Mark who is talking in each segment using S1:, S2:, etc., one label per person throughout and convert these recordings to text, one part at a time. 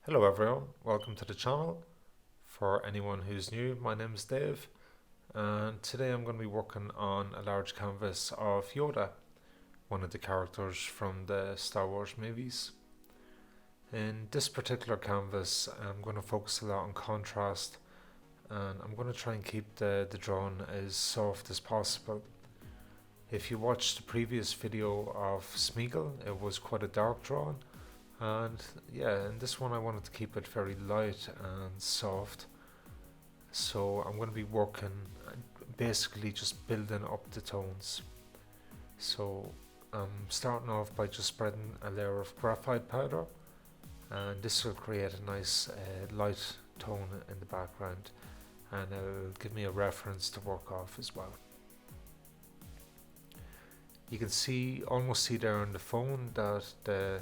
S1: Hello everyone, welcome to the channel. For anyone who's new, my name is Dave and today I'm going to be working on a large canvas of Yoda, one of the characters from the Star Wars movies. In this particular canvas I'm going to focus a lot on contrast, and I'm going to try and keep the drawing as soft as possible. If you watched the previous video of Smeagol, it was quite a dark drawing. And yeah, in this one I wanted to keep it very light and soft. So I'm going to be working, basically just building up the tones. So I'm starting off by just spreading a layer of graphite powder, and this will create a nice light tone in the background, and it'll give me a reference to work off as well. You can almost see there on the phone that the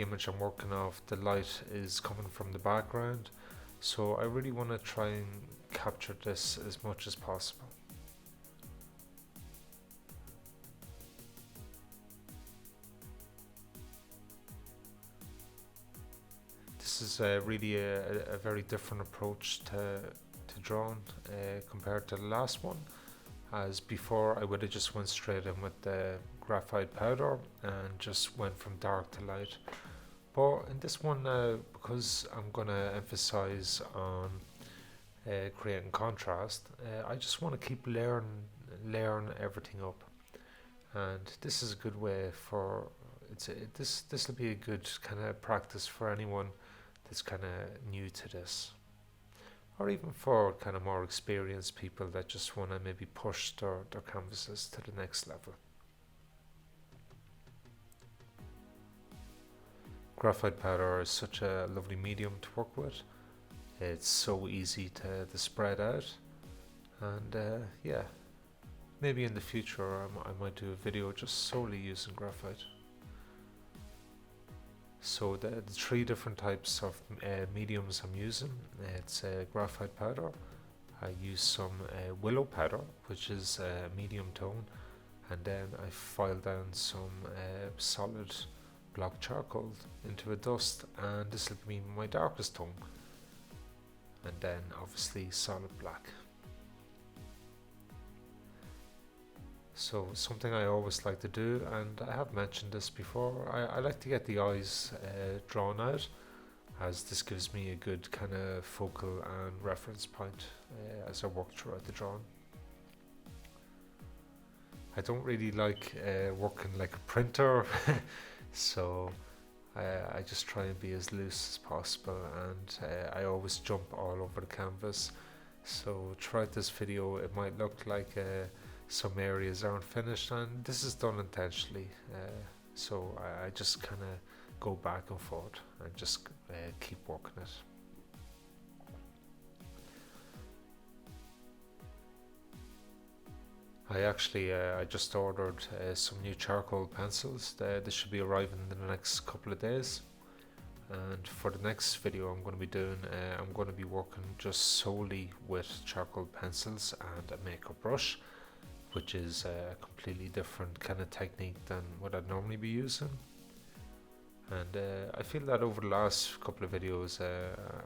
S1: image I'm working off, the light is coming from the background, so I really want to try and capture this as much as possible. This is really a very different approach to drawing compared to the last one, as before I would have just went straight in with the graphite powder and just went from dark to light. But in this one, because I'm going to emphasize on creating contrast, I just want to keep layering everything up, and this is a good way for this will be a good kind of practice for anyone that's kind of new to this, or even for kind of more experienced people that just want to maybe push their canvases to the next level. Graphite powder is such a lovely medium to work with. It's so easy to spread out, and yeah, maybe in the future I might do a video just solely using graphite. So the three different types of mediums I'm using, it's graphite powder, I use some willow powder, which is a medium tone, and then I file down some solid black charcoal into a dust, and this will be my darkest tone, and then obviously solid black. So something I always like to do, and I have mentioned this before, I like to get the eyes drawn out, as this gives me a good kind of focal and reference point as I work throughout the drawing. I don't really like working like a printer so I just try and be as loose as possible, and I always jump all over the canvas. So throughout this video it might look like some areas aren't finished, and this is done intentionally, so I just kind of go back and forth and just keep working it. I just ordered some new charcoal pencils. They should be arriving in the next couple of days. And for the next video I'm going to be doing, I'm going to be working just solely with charcoal pencils and a makeup brush, which is a completely different kind of technique than what I'd normally be using. And I feel that over the last couple of videos,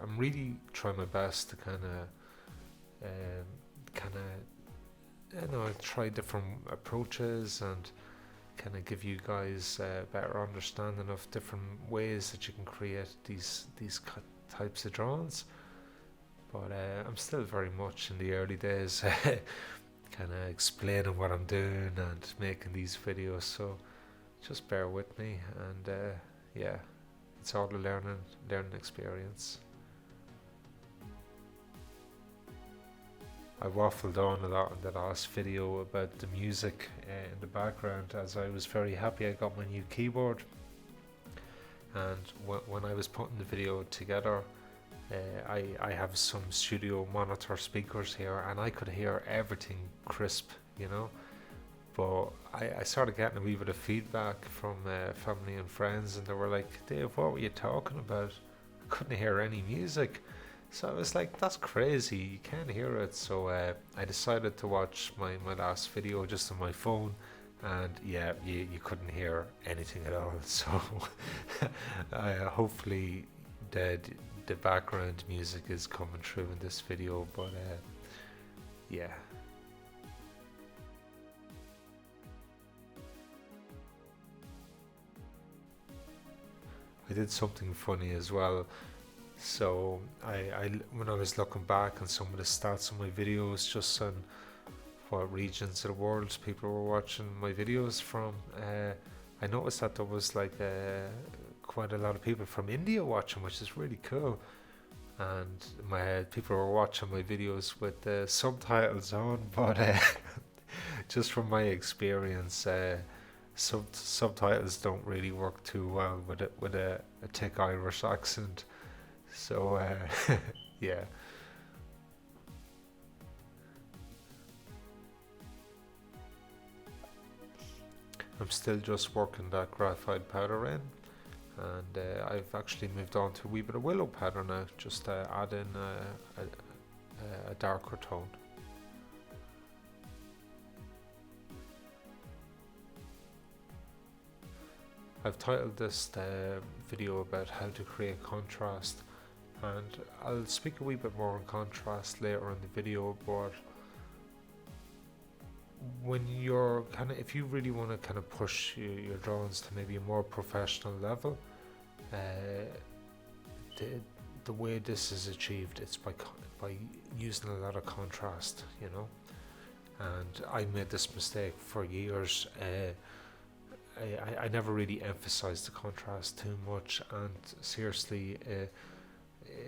S1: I'm really trying my best to kind of try different approaches and kind of give you guys a better understanding of different ways that you can create these types of drawings. But I'm still very much in the early days, kind of explaining what I'm doing and making these videos, so just bear with me, and yeah, it's all a learning experience. I waffled on a lot in the last video about the music in the background, as I was very happy I got my new keyboard, and when I was putting the video together, I have some studio monitor speakers here, and I could hear everything crisp, you know, but I started getting a wee bit of feedback from family and friends, and they were like, "Dave, what were you talking about? I couldn't hear any music." So I was like, that's crazy, you can't hear it. So I decided to watch my last video just on my phone, and yeah, you couldn't hear anything at all. So hopefully the background music is coming through in this video, but yeah. I did something funny as well. So when I was looking back on some of the stats of my videos, just on what regions of the world people were watching my videos from, I noticed that there was like quite a lot of people from India watching, which is really cool. And people were watching my videos with the subtitles on, but just from my experience, subtitles don't really work too well with a thick Irish accent. So yeah. I'm still just working that graphite powder in, and I've actually moved on to a wee bit of willow powder now, just to add in a darker tone. I've titled this video about how to create contrast, and I'll speak a wee bit more on contrast later in the video, but when you're if you really want to kind of push your drawings to maybe a more professional level, the way this is achieved, it's by using a lot of contrast, you know. And I made this mistake for years. I never really emphasized the contrast too much, and seriously,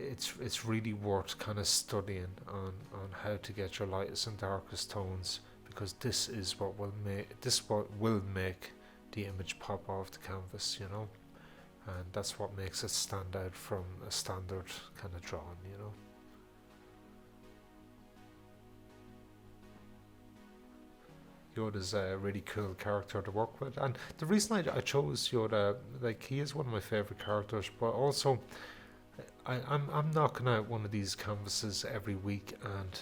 S1: it's really worth kind of studying on how to get your lightest and darkest tones, because this is what will make the image pop off the canvas, you know, and that's what makes it stand out from a standard kind of drawing, you know. Yoda's a really cool character to work with, and the reason I chose Yoda, like, he is one of my favorite characters, but also I'm knocking out one of these canvases every week, and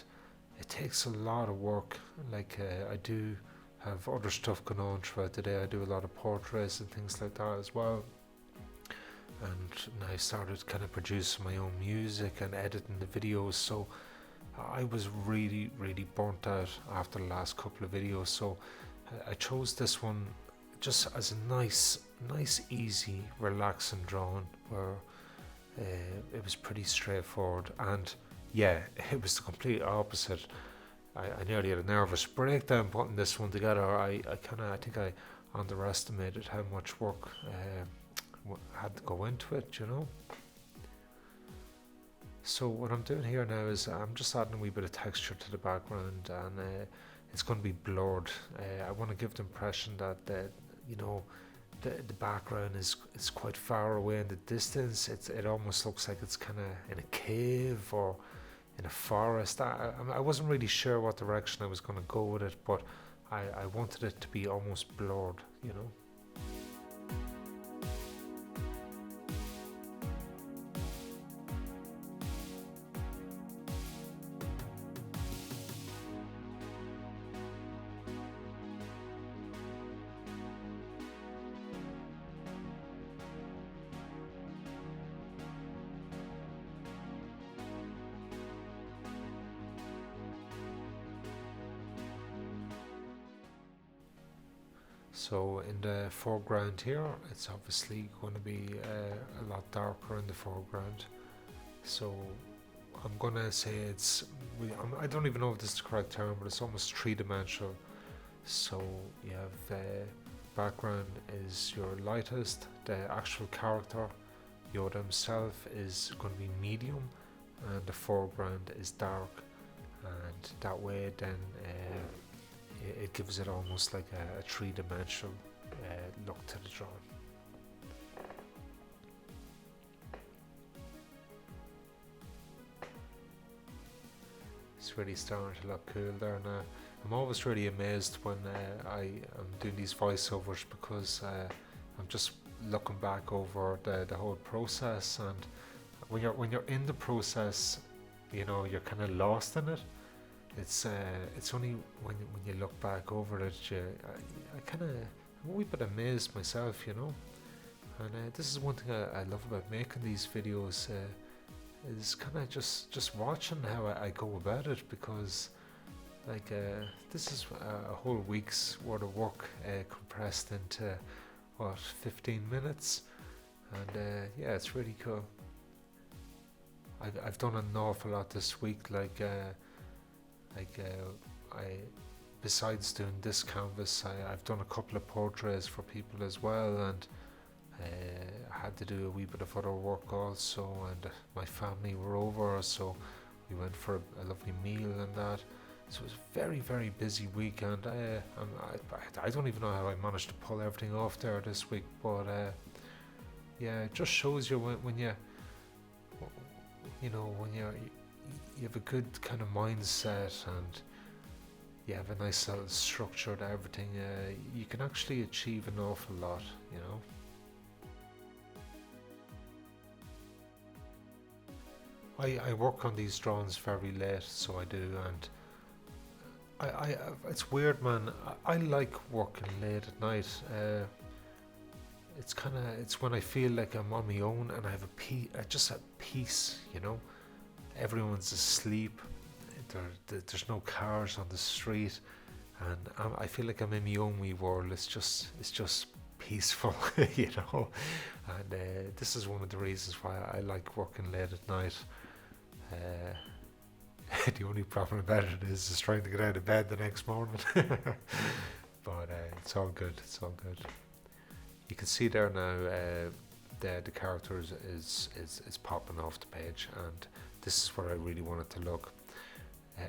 S1: it takes a lot of work. Like, I do have other stuff going on throughout the day. I do a lot of portraits and things like that as well, and now I started kind of producing my own music and editing the videos, so I was really burnt out after the last couple of videos, so I chose this one just as a nice easy relaxing drawing, where it was pretty straightforward. And yeah, it was the complete opposite. I nearly had a nervous breakdown putting this one together. I think I underestimated how much work had to go into it, you know. So what I'm doing here now is I'm just adding a wee bit of texture to the background, and it's going to be blurred. I want to give the impression that you know, the background is quite far away in the distance. It almost looks like it's kind of in a cave or in a forest. I wasn't really sure what direction I was going to go with it, but I wanted it to be almost blurred, you know. So in the foreground here, it's obviously going to be a lot darker in the foreground. So I'm going to say I don't even know if this is the correct term, but it's almost three-dimensional. So you have the background is your lightest, the actual character, Yoda himself, is going to be medium, and the foreground is dark. And that way then it gives it almost like a three-dimensional look to the drawing. It's really starting to look cool there now. I'm always really amazed when I am doing these voiceovers, because I'm just looking back over the whole process, and when you're in the process, you know, you're kind of lost in it. It's only when you look back over it, I kind of, I'm a wee bit amazed myself, you know. And this is one thing I love about making these videos, is kind of just watching how I go about it, because like this is a whole week's worth of work compressed into what, 15 minutes, and yeah, it's really cool. I've done an awful lot this week, I, besides doing this canvas, I've done a couple of portraits for people as well, and I had to do a wee bit of other work also, and my family were over, so we went for a lovely meal and that. So it was a very, very busy week, and I don't even know how I managed to pull everything off there this week, but yeah, it just shows you when you know, when you have a good kind of mindset, and you have a nice little structure to everything, you can actually achieve an awful lot, you know. I work on these drawings very late, so I do, and it's weird, man. I like working late at night. It's when I feel like I'm on my own and I have just a peace, you know. Everyone's asleep. There's no cars on the street, and I feel like I'm in my own wee world. It's just peaceful, you know. And this is one of the reasons why I like working late at night. The only problem about it is trying to get out of bed the next morning. But it's all good. It's all good. You can see there now the character is popping off the page, and this is what I really want it to look,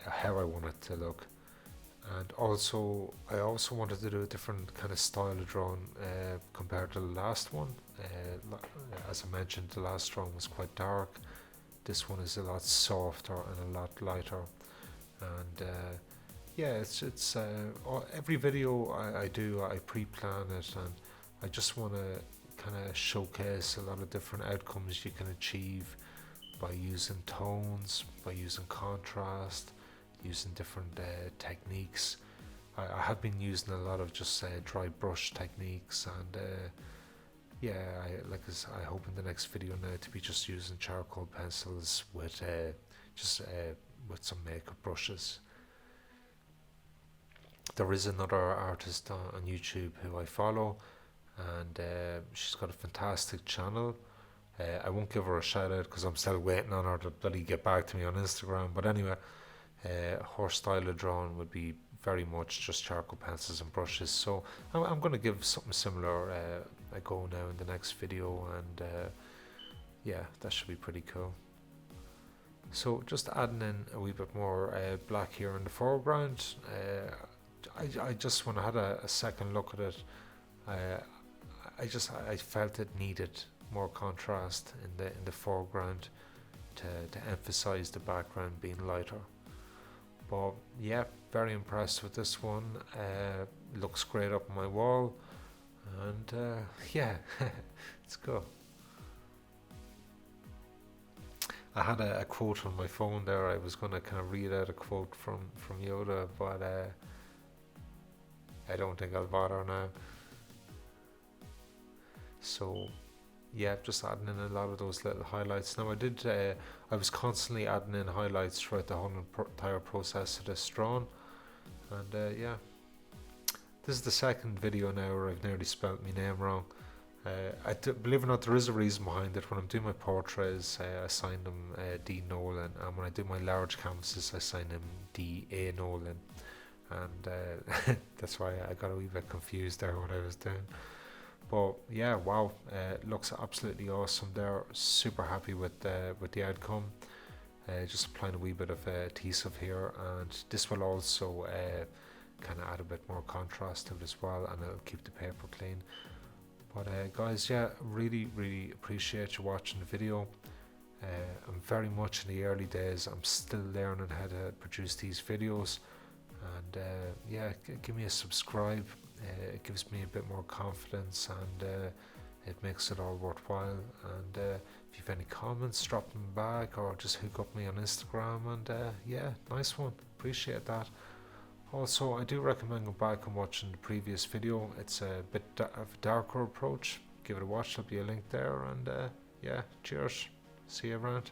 S1: how I want it to look. And also, I also wanted to do a different kind of style of drawing compared to the last one. As I mentioned, the last drawing was quite dark. This one is a lot softer and a lot lighter. And yeah, it's every video I do, I pre-plan it, and I just want to kind of showcase a lot of different outcomes you can achieve by using tones, by using contrast, using different techniques. I have been using a lot of just dry brush techniques, and yeah, I hope in the next video now to be just using charcoal pencils with with some makeup brushes. There is another artist on YouTube who I follow, and she's got a fantastic channel. I won't give her a shout out because I'm still waiting on her to bloody get back to me on Instagram, but anyway, her style of drawing would be very much just charcoal pencils and brushes, so I'm going to give something similar a go now in the next video, and yeah, that should be pretty cool. So just adding in a wee bit more black here in the foreground. I just, when I had a second look at it, I felt it needed more contrast in the foreground to emphasize the background being lighter. But yeah, very impressed with this one. Looks great up on my wall, and yeah, it's cool. I had a quote on my phone there. I was going to kind of read out a quote from Yoda, but I don't think I'll bother now. So yeah, just adding in a lot of those little highlights. Now I was constantly adding in highlights throughout the whole entire process of this drawing, and yeah, this is the second video now where I've nearly spelt my name wrong. Believe it or not, there is a reason behind it. When I'm doing my portraits, I sign them D. Nolan, and when I do my large canvases, I sign them D. A. Nolan, and that's why I got a wee bit confused there what I was doing. But yeah, wow, looks absolutely awesome there. Super happy with the outcome. Just applying a wee bit of adhesive here, and this will also kind of add a bit more contrast to it as well, and it'll keep the paper clean. But guys, yeah, really appreciate you watching the video. I'm very much in the early days. I'm still learning how to produce these videos, and yeah, give me a subscribe. It gives me a bit more confidence, and it makes it all worthwhile. And if you've any comments, drop them back, or just hook up me on Instagram, and yeah, nice one, appreciate that. Also, I do recommend going back and watching the previous video. It's a bit of a darker approach, give it a watch. There'll be a link there, and yeah, cheers. See you around.